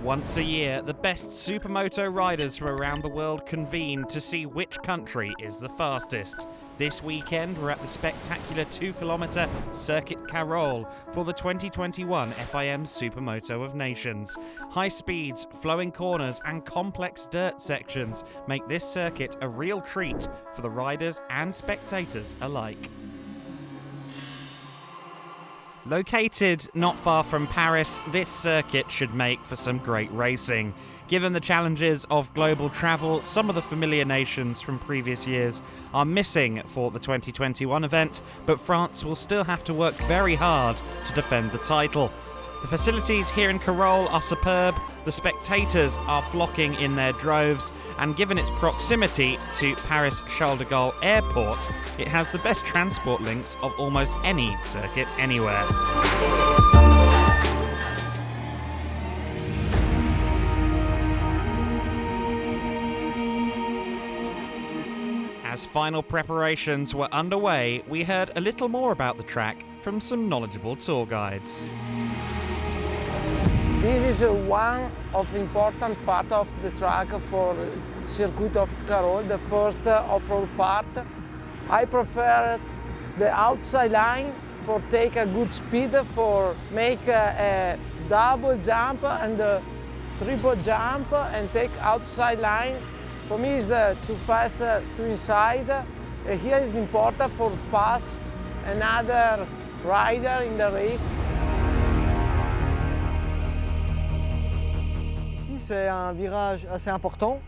Once a year, the best supermoto riders from around the world convene to see which country is the fastest. This weekend, we're at the spectacular 2-kilometre Circuit Carol for the 2021 FIM Supermoto of Nations. High speeds, flowing corners and complex dirt sections make this circuit a real treat for the riders and spectators alike. Located not far from Paris, this circuit should make for some great racing. Given the challenges of global travel, some of the familiar nations from previous years are missing for the 2021 event, but France will still have to work very hard to defend the title. The facilities here in Carol are superb, the spectators are flocking in their droves, and given its proximity to Paris Charles de Gaulle Airport, it has the best transport links of almost any circuit anywhere. As final preparations were underway, we heard a little more about the track from some knowledgeable tour guides. This is one of the important part of the track for Circuit of Carol, the first off-road part. I prefer the outside line for take a good speed, for make a double jump and a triple jump and take outside line. For me is too fast to inside. Here is important for pass another rider in the race. C'est un virage assez important.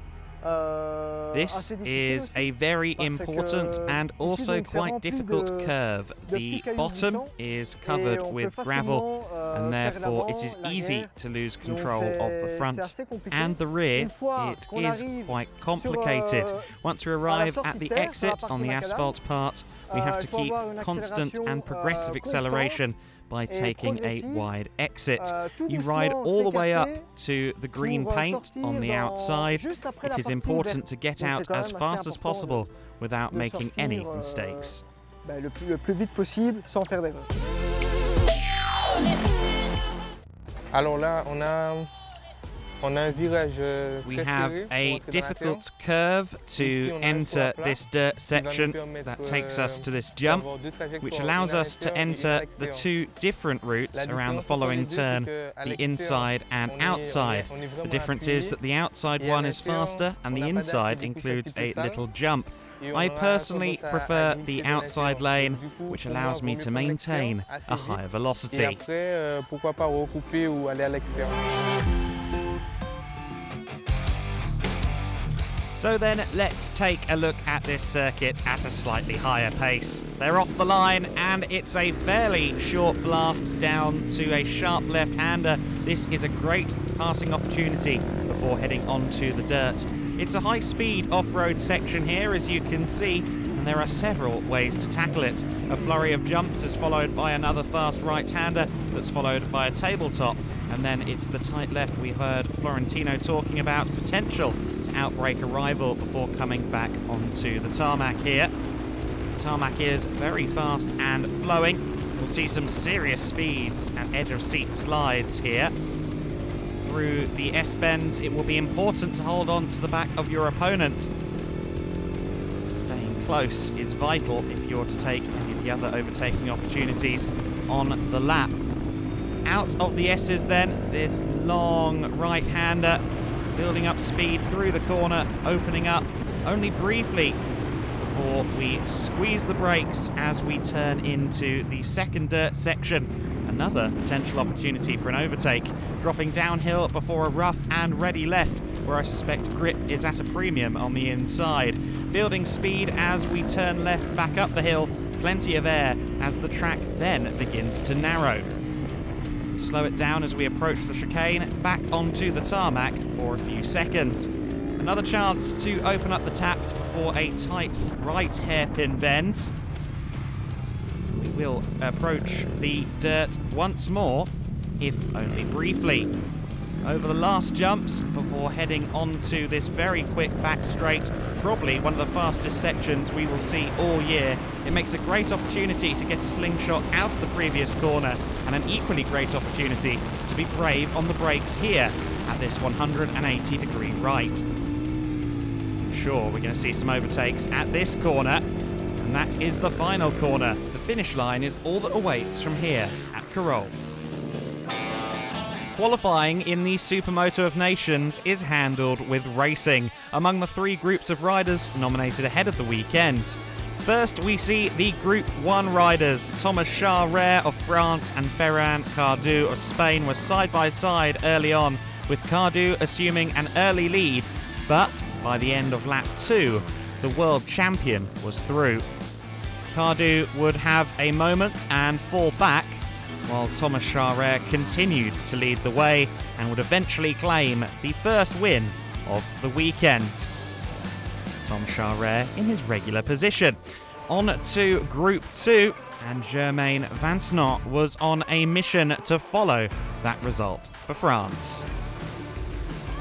This is a very important and also quite difficult curve. The bottom is covered with gravel and therefore it is easy to lose control of the front. And the rear, it is quite complicated. Once we arrive at the exit on the asphalt part, we have to keep constant and progressive acceleration by taking a wide exit. You ride all the way up to the green paint on the outside. It is important to get out as fast as possible without making any mistakes. Le plus vite possible sans faire d'erreur. Alors là, on a un virage We have a difficult curve to enter this dirt section that takes us to this jump, which allows us to enter the two different routes around the following turn, the inside and outside. The difference is that the outside one is faster and the inside includes a little jump. I personally prefer the outside lane, which allows me to maintain a higher velocity. So then, let's take a look at this circuit at a slightly higher pace. They're off the line and it's a fairly short blast down to a sharp left-hander. This is a great passing opportunity before heading onto the dirt. It's a high-speed off-road section here, as you can see, and there are several ways to tackle it. A flurry of jumps is followed by another fast right-hander that's followed by a tabletop, and then it's the tight left we heard Florentino talking about, potential to outbrake a rival before coming back onto the tarmac here. The tarmac is very fast and flowing. We'll see some serious speeds and edge-of-seat slides here. Through the S-bends, it will be important to hold on to the back of your opponent. Staying close is vital if you're to take any of the other overtaking opportunities on the lap. Out of the S's then, this long right-hander, building up speed through the corner, opening up only briefly before we squeeze the brakes as we turn into the second dirt section. Another potential opportunity for an overtake, dropping downhill before a rough and ready left, where I suspect grip is at a premium on the inside. Building speed as we turn left back up the hill, plenty of air as the track then begins to narrow. Slow it down as we approach the chicane, back onto the tarmac for a few seconds. Another chance to open up the taps before a tight right hairpin bend. We will approach the dirt once more, if only briefly. Over the last jumps before heading onto this very quick back straight, probably one of the fastest sections we will see all year. It makes a great opportunity to get a slingshot out of the previous corner and an equally great opportunity to be brave on the brakes here. at this 180-degree right. Sure, we're going to see some overtakes at this corner, and that is the final corner. The finish line is all that awaits from here at Carroll. Qualifying in the Supermoto of Nations is handled with racing among the 3 groups of riders nominated ahead of the weekend. First, we see the Group 1 riders. Thomas Charret of France and Ferran Cardú of Spain were side by side early on, with Cardú assuming an early lead, but by the end of lap 2, the world champion was through. Cardú would have a moment and fall back, while Thomas Charret continued to lead the way and would eventually claim the first win of the weekend. Tom Charret in his regular position. On to Group 2, and Germain Vincent was on a mission to follow that result for France.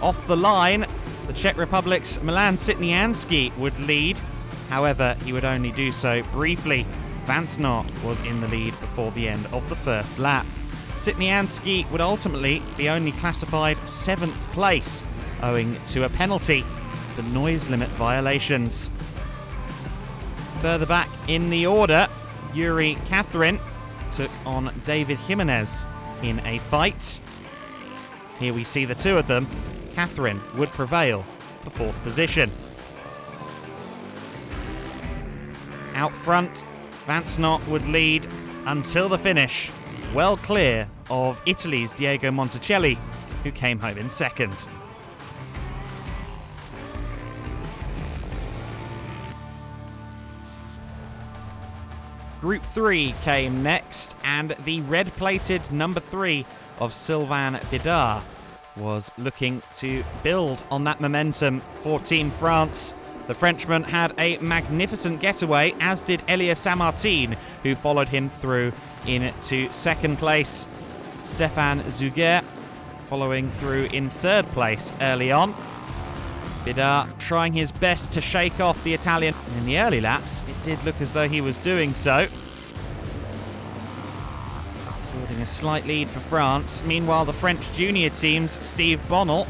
Off the line, the Czech Republic's Milan Sitnianski would lead. However, he would only do so briefly. Vincent was in the lead before the end of the first lap. Sitnianski would ultimately be only classified 7th place, owing to a penalty for noise limit violations. Further back in the order, Yuri Catherine took on David Jimenez in a fight. Here we see the two of them. Catherine would prevail for 4th position. Out front, Vincent would lead until the finish, well clear of Italy's Diego Monticelli, who came home in 2nd. Group 3 came next, and the red-plated number 3 of Sylvain Bidard was looking to build on that momentum for Team France. The Frenchman had a magnificent getaway, as did Elia Saint-Martin, who followed him through into 2nd place. Stéphane Zuger following through in 3rd place early on. Bidard trying his best to shake off the Italian. In the early laps, it did look as though he was doing so. Building a slight lead for France. Meanwhile, the French junior teams, Steve Bonnell,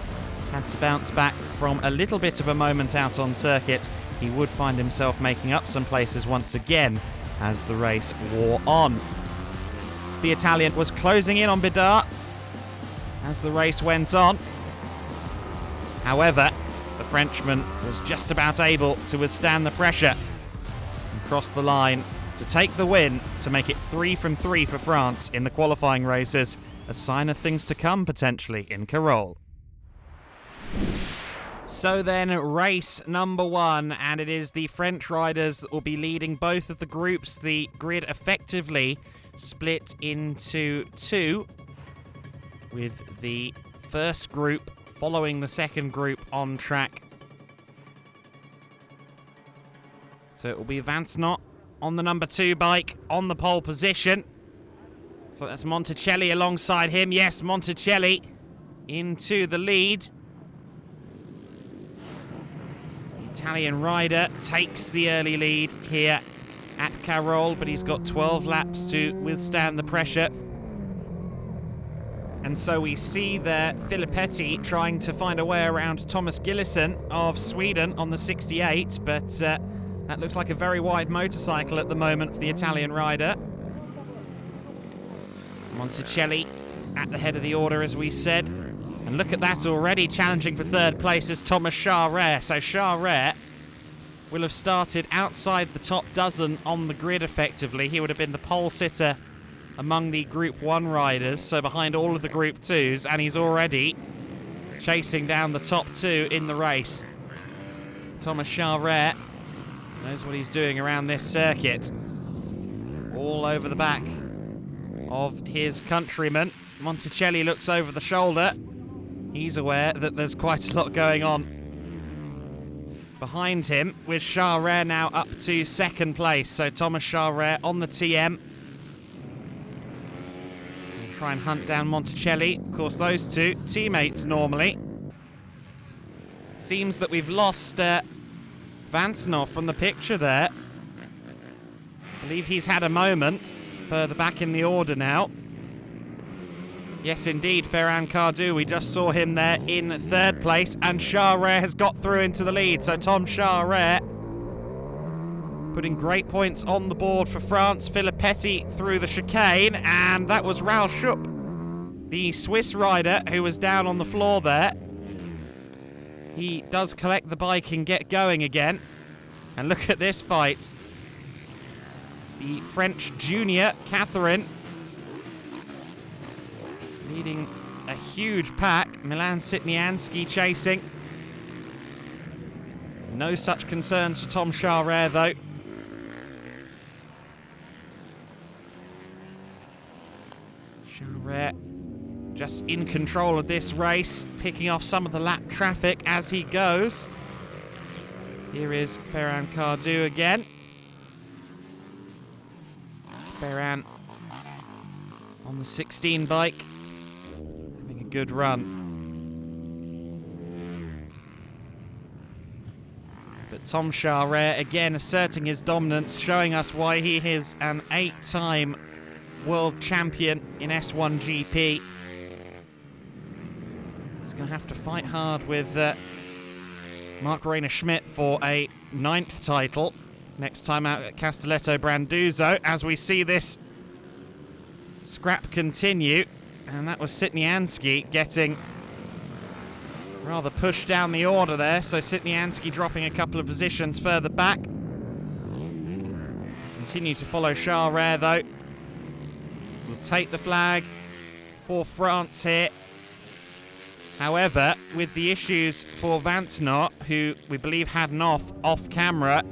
had to bounce back from a little bit of a moment out on circuit. He would find himself making up some places once again as the race wore on. The Italian was closing in on Bidard as the race went on. However, the Frenchman was just about able to withstand the pressure and cross the line to take the win, to make it 3 from 3 for France in the qualifying races, a sign of things to come potentially in Carroll. So then, race number 1, and it is the French riders that will be leading both of the groups. The grid effectively split into 2, with the first group following the second group on track. So it will be Vincent on the number 2 bike on the pole position. So that's Monticelli alongside him. Yes, Monticelli into the lead. The Italian rider takes the early lead here at Carroll, but he's got 12 laps to withstand the pressure. And so we see there Filippetti trying to find a way around Thomas Gillison of Sweden on the 68, but that looks like a very wide motorcycle at the moment for the Italian rider. Monticelli at the head of the order, as we said. And look at that, already challenging for 3rd place is Thomas Charret. So Charret will have started outside the top dozen on the grid effectively. He would have been the pole sitter among the Group 1 riders, so behind all of the Group 2s, and he's already chasing down the top 2 in the race. Thomas Charret knows what he's doing around this circuit. All over the back of his countryman. Monticelli looks over the shoulder. He's aware that there's quite a lot going on behind him, with Charret now up to 2nd place. So Thomas Charret on the TM. We'll try and hunt down Monticelli. Of course, those two teammates normally. Seems that we've lost Vincent from the picture there. I believe he's had a moment further back in the order now. Yes, indeed, Ferran Cardew. We just saw him there in third place, and Charret has got through into the lead. So Tom Charret putting great points on the board for France. Filippetti through the chicane, and that was Raoul Schupp, the Swiss rider who was down on the floor there. He does collect the bike and get going again. And look at this fight. The French junior, Catherine, leading a huge pack. Milan Sitnianski chasing. No such concerns for Tom Charret, though. Charret just in control of this race, picking off some of the lap traffic as he goes. Here is Ferran Cardew again. Ferran on the 16 bike, having a good run. But Tom Charret again asserting his dominance, showing us why he is an 8-time world champion in S1 GP. He's going to have to fight hard with Mark Reiner Schmidt for a 9th title next time out at Castelletto Branduzzo, as we see this scrap continue. And that was Sitnianski getting rather pushed down the order there, so Sitnianski dropping a couple of positions further back. Continue to follow Charret, though. Will take the flag for France here. However, with the issues for Vansnot, who we believe had an off camera,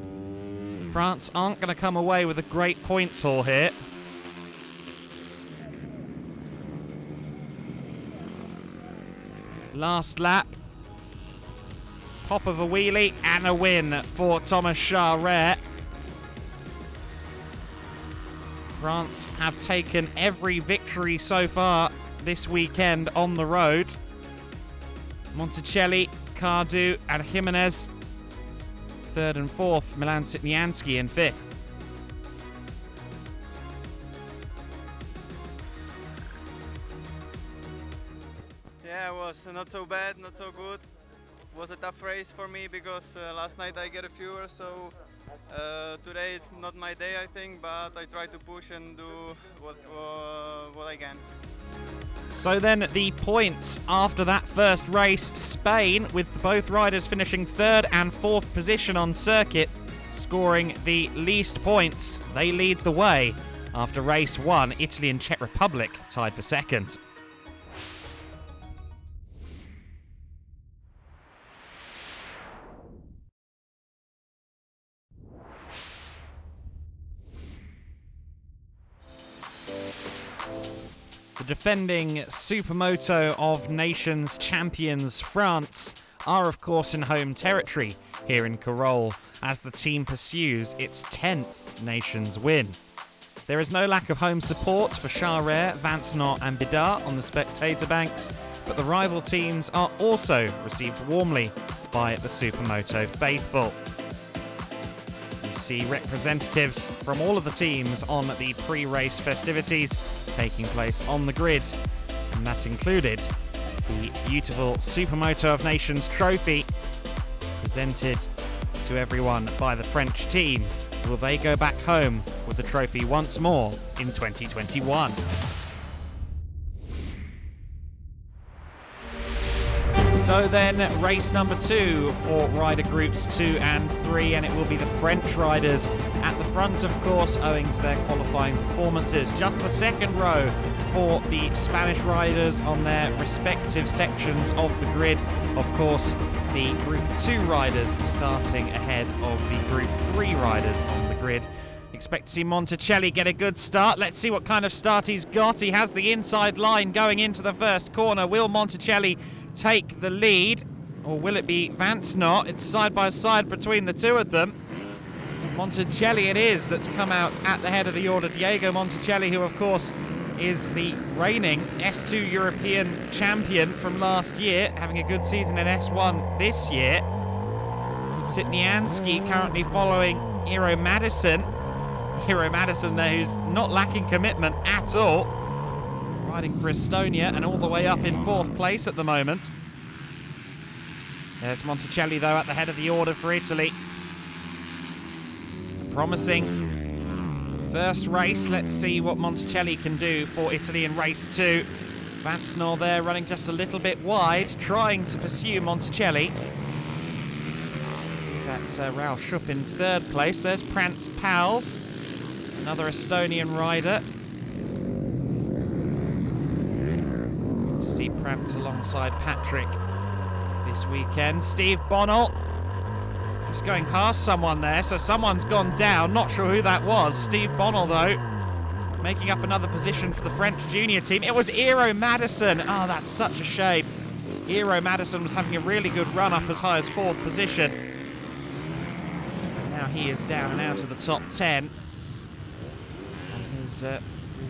France aren't going to come away with a great points haul here. Last lap. Pop of a wheelie and a win for Thomas Charret. France have taken every victory so far this weekend on the road. Monticelli, Cardew and Jimenez 3rd and 4th, Milan Sitnianski in 5th. Yeah, it was not so bad, not so good. It was a tough race for me because last night I get a fewer, so today is not my day, I think, but I try to push and do what I can. So then the points after that first race, Spain, with both riders finishing 3rd and 4th position on circuit, scoring the least points. They lead the way. After race 1, Italy and Czech Republic tied for 2nd. The defending Supermoto of Nations champions, France, are of course in home territory here in Carol as the team pursues its 10th Nations win. There is no lack of home support for Charret, Vansnot and Bidart on the spectator banks, but the rival teams are also received warmly by the Supermoto faithful. You see representatives from all of the teams on the pre-race festivities taking place on the grid, and that included the beautiful Supermoto of Nations trophy presented to everyone by the French team. Will they go back home with the trophy once more in 2021? So then, race number 2 for rider groups 2 and 3, and it will be the French riders at the front, of course, owing to their qualifying performances. Just the second row for the Spanish riders on their respective sections of the grid. Of course, the Group 2 riders starting ahead of the Group 3 riders on the grid. Expect to see Monticelli get a good start. Let's see what kind of start he's got. He has the inside line going into the first corner. Will Monticelli take the lead, or will it be Vansnot? It's side by side between the two of them. Monticelli it is that's come out at the head of the order. Diego Monticelli, who of course is the reigning S2 European champion from last year, having a good season in S1 this year. Sitnianski currently following Hero Madison. Hero Madison there, who's not lacking commitment at all. riding for Estonia and all the way up in 4th place at the moment. There's Monticelli, though, at the head of the order for Italy. A promising first race. Let's see what Monticelli can do for Italy in race 2. Vance-Nor there running just a little bit wide, trying to pursue Monticelli. That's Raul Schupp in 3rd place. There's Prance Pals, another Estonian rider. To see Prance alongside Patrick this weekend. Steve Bonnell just going past someone there, so someone's gone down. Not sure who that was. Steve Bonnell, though, making up another position for the French junior team. It was Eero Madison. Oh, that's such a shame. Eero Madison was having a really good run up as high as 4th position. And now he is down and out of the top 10. And his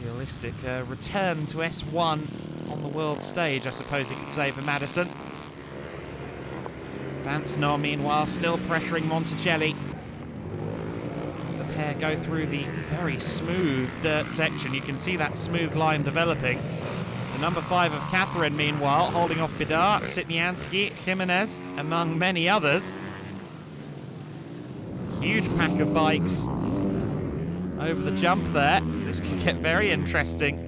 realistic return to S1 on the world stage, I suppose you could say, for Madison. Vance-Nor, meanwhile, still pressuring Monticelli as the pair go through the very smooth dirt section. You can see that smooth line developing. The number 5 of Catherine, meanwhile, holding off Bidar, Sitniansky, Jimenez, among many others. Huge pack of bikes over the jump there. This could get very interesting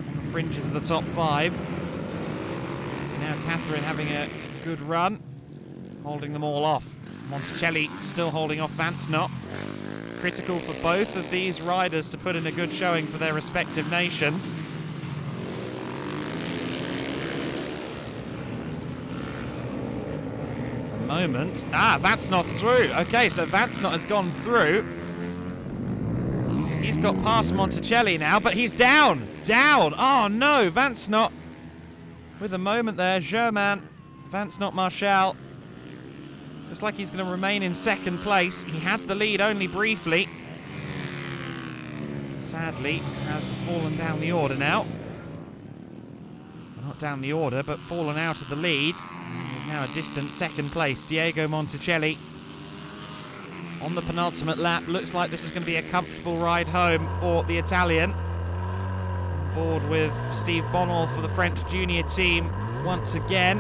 on the fringes of the top 5. Now Catherine having a good run, holding them all off. Monticelli still holding off Vance-Nor. Critical for both of these riders to put in a good showing for their respective nations. A moment. Vance-Nor through. Okay, so Vance-Nor has gone through. He's got past Monticelli now, but he's down. Down. Oh no, Vance-Nor with a moment there. Germain, Vance-Nor, Marshall. Looks like he's going to remain in 2nd place. He had the lead only briefly. Sadly, has fallen down the order now. Well, not down the order, but fallen out of the lead. He's now a distant 2nd place. Diego Monticelli on the penultimate lap. Looks like this is going to be a comfortable ride home for the Italian. On board with Steve Bonnell for the French junior team once again.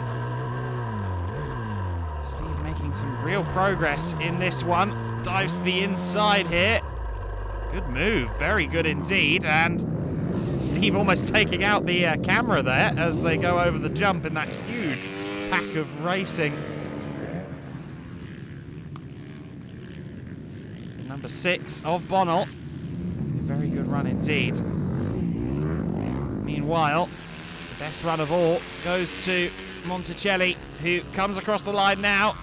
Steve making some real progress in this one. Dives to the inside here. Good move, very good indeed. And Steve almost taking out the camera there as they go over the jump in that huge pack of racing. Number 6 of Bonnell. A very good run indeed. Meanwhile, the best run of all goes to Monticelli, who comes across the line now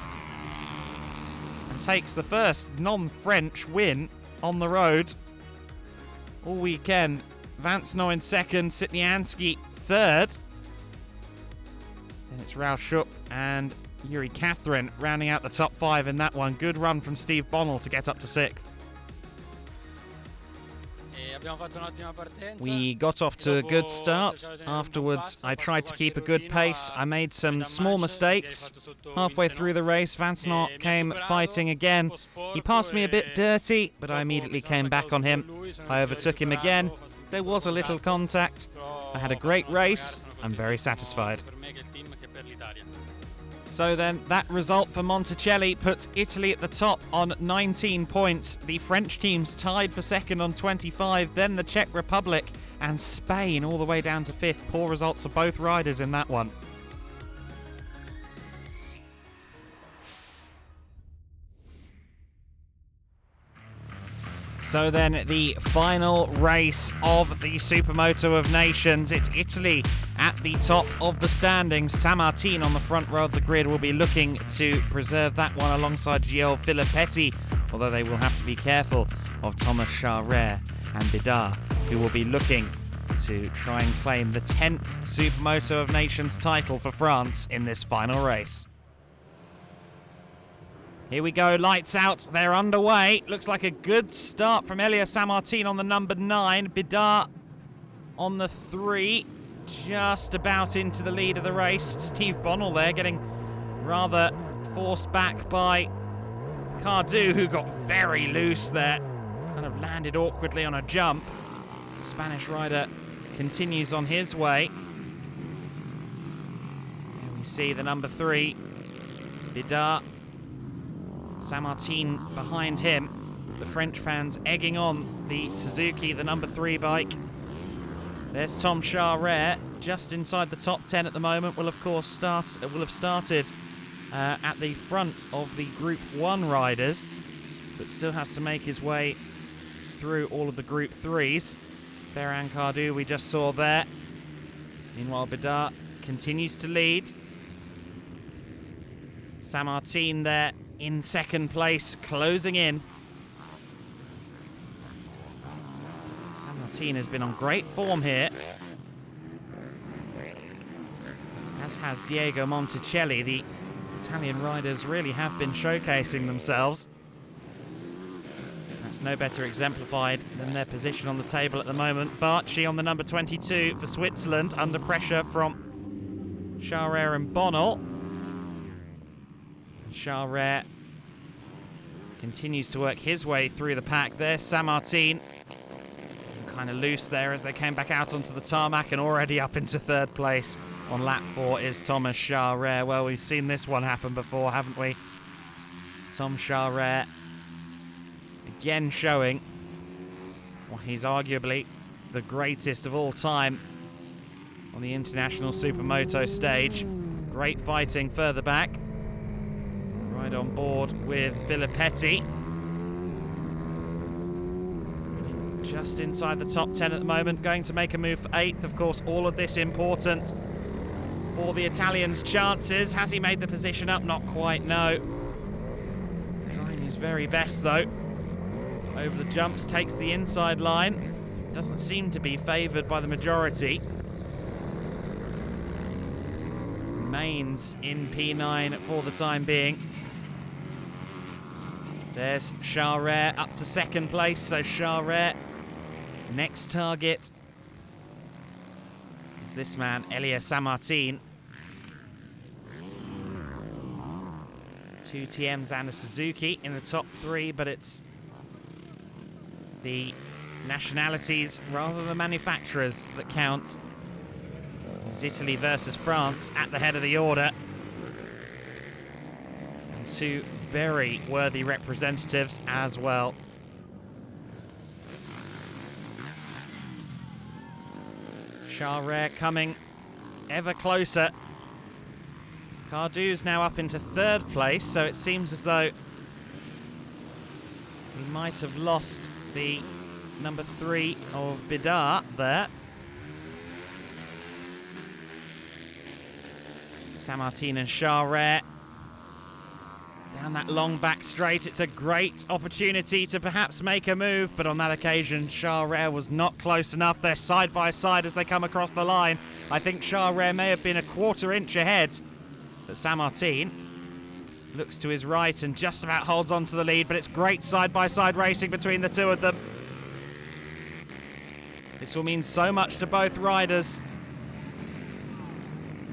and takes the first non-French win on the road all weekend. Vance-Nor in 2nd, Sitniansky 3rd. Then it's Raul Schupp and Yuri Catherine rounding out the top 5 in that one. Good run from Steve Bonnell to get up to 6th. We got off to a good start. Afterwards, I tried to keep a good pace. I made some small mistakes. Halfway through the race, Vance-Nor came fighting again. He passed me a bit dirty, but I immediately came back on him. I overtook him again. There was a little contact. I had a great race. I'm very satisfied. So then, that result for Monticelli puts Italy at the top on 19 points. The French team's tied for 2nd on 25, then the Czech Republic and Spain all the way down to 5th. Poor results for both riders in that one. So then, the final race of the Supermoto of Nations. It's Italy at the top of the standings. Sammartin on the front row of the grid will be looking to preserve that one alongside Gio Filippetti, although they will have to be careful of Thomas Charret and Bidar, who will be looking to try and claim the 10th Supermoto of Nations title for France in this final race. Here we go, lights out, they're underway. Looks like a good start from Elia Sammartin on the number 9. Bidar on the 3, just about into the lead of the race. Steve Bonnell there getting rather forced back by Cardu, who got very loose there. Kind of landed awkwardly on a jump. The Spanish rider continues on his way. Here we see the number 3, Bidart. Saint-Martin behind him. The French fans egging on the Suzuki, the number 3 bike. There's Tom Charret, just inside the top 10 at the moment. Will of course will have started at the front of the Group 1 riders, but still has to make his way through all of the Group 3s. Ferran Cardu we just saw there. Meanwhile, Bidart continues to lead. Saint-Martin there in second place, closing in. Saint-Martin has been on great form here, as has Diego Monticelli. The Italian riders really have been showcasing themselves. That's no better exemplified than their position on the table at the moment. Barchi on the number 22 for Switzerland, under pressure from Charret and Bonnell. Charret continues to work his way through the pack. There's Saint-Martin, kind of loose there as they came back out onto the tarmac, and already up into third place on lap 4 is Thomas Charret. Well, we've seen this one happen before, haven't we? Tom Charret again showing well, he's arguably the greatest of all time on the international supermoto stage. Great fighting further back. Right on board with Filippetti. Just inside the top 10 at the moment, going to make a move for 8th. Of course, all of this important for the Italians' chances. Has he made the position up? Not quite, no. Trying his very best, though. Over the jumps, takes the inside line. Doesn't seem to be favoured by the majority. Remains in P9 for the time being. There's Charret up to second place, so Charret, next target is this man, Elia Saint-Martin. 2 TMs and a Suzuki in the top 3, but it's the nationalities rather than the manufacturers that count. It's Italy versus France at the head of the order. And 2 very worthy representatives as well. Charret coming ever closer. Cardu's now up into third place, so it seems as though we might have lost the number 3 of Bidart there. Saint-Martin and Charret down that long back straight. It's a great opportunity to perhaps make a move, but on that occasion Charret was not close enough. They're side by side as they come across the line. I think Charret may have been a quarter inch ahead, but Saint-Martin looks to his right and just about holds on to the lead, but it's great side by side racing between the 2 of them. This will mean so much to both riders.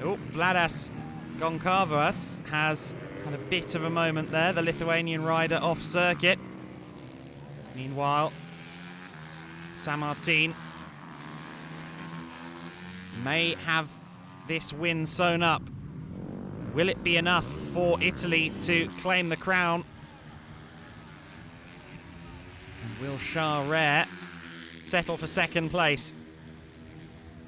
Oh, Vladas Goncalves has had a bit of a moment there, the Lithuanian rider off circuit. Meanwhile, Saint-Martin may have this win sewn up. Will it be enough for Italy to claim the crown? And will Charret settle for second place?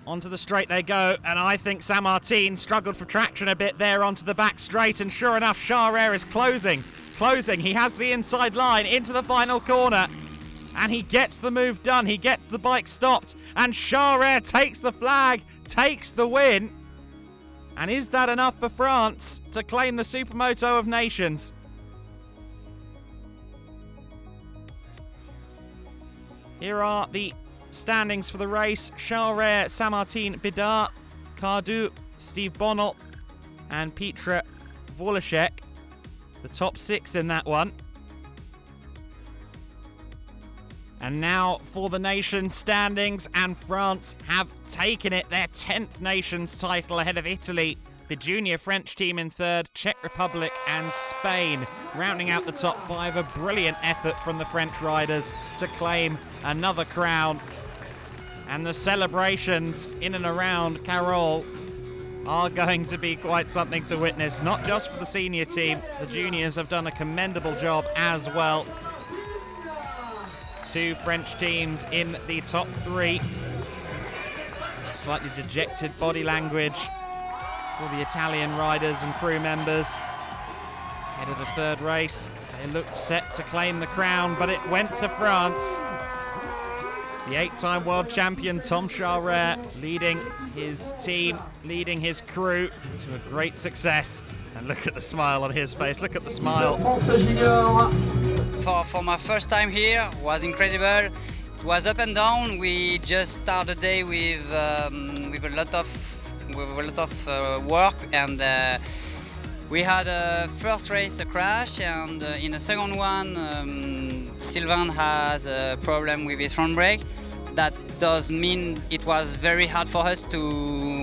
Onto the straight they go, and I think Saint-Martin struggled for traction a bit there onto the back straight, and sure enough, Charret is closing. He has the inside line into the final corner, and he gets the move done. He gets the bike stopped, and Charret takes the flag, takes the win. And is that enough for France to claim the Supermoto of Nations? Here are the standings for the race. Charret, Saint-Martin, Bidart, Cardu, Steve Bonnell and Petr Vorlacek. The top 6 in that one. And now for the nations standings, and France have taken it, their 10th nations title ahead of Italy, the junior French team in 3rd, Czech Republic and Spain. Rounding out the top 5, a brilliant effort from the French riders to claim another crown. And the celebrations in and around Carol are going to be quite something to witness, not just for the senior team. The juniors have done a commendable job as well. 2 French teams in the top 3. Slightly dejected body language for the Italian riders and crew members. Ahead of the 3rd race, they looked set to claim the crown, but it went to France. The 8-time world champion Tom Charret leading his team, leading his crew to a great success. And look at the smile on his face, look at the smile. For my first time here, was incredible. It was up and down. We just started the day with a lot of work, and we had a first race a crash, and in the second one, Sylvain has a problem with his front brake. That does mean it was very hard for us to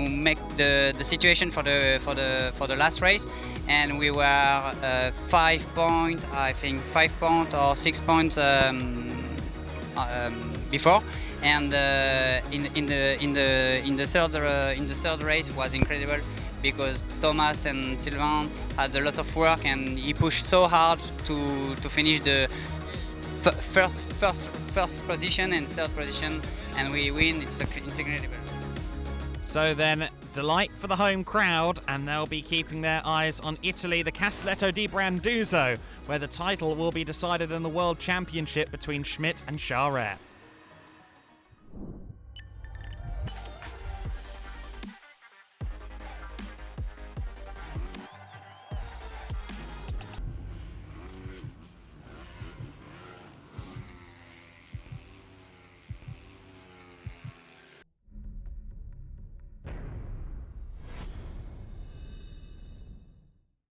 make the situation for the last race, and we were 5 points, I think 5 points or 6 points before, and in the third race was incredible because Thomas and Sylvain had a lot of work, and he pushed so hard to finish the first position and 3rd position, and we win. It's incredible. So then, delight for the home crowd, and they'll be keeping their eyes on Italy, the Castelletto di Branduzzo, where the title will be decided in the World Championship between Schmidt and Charret.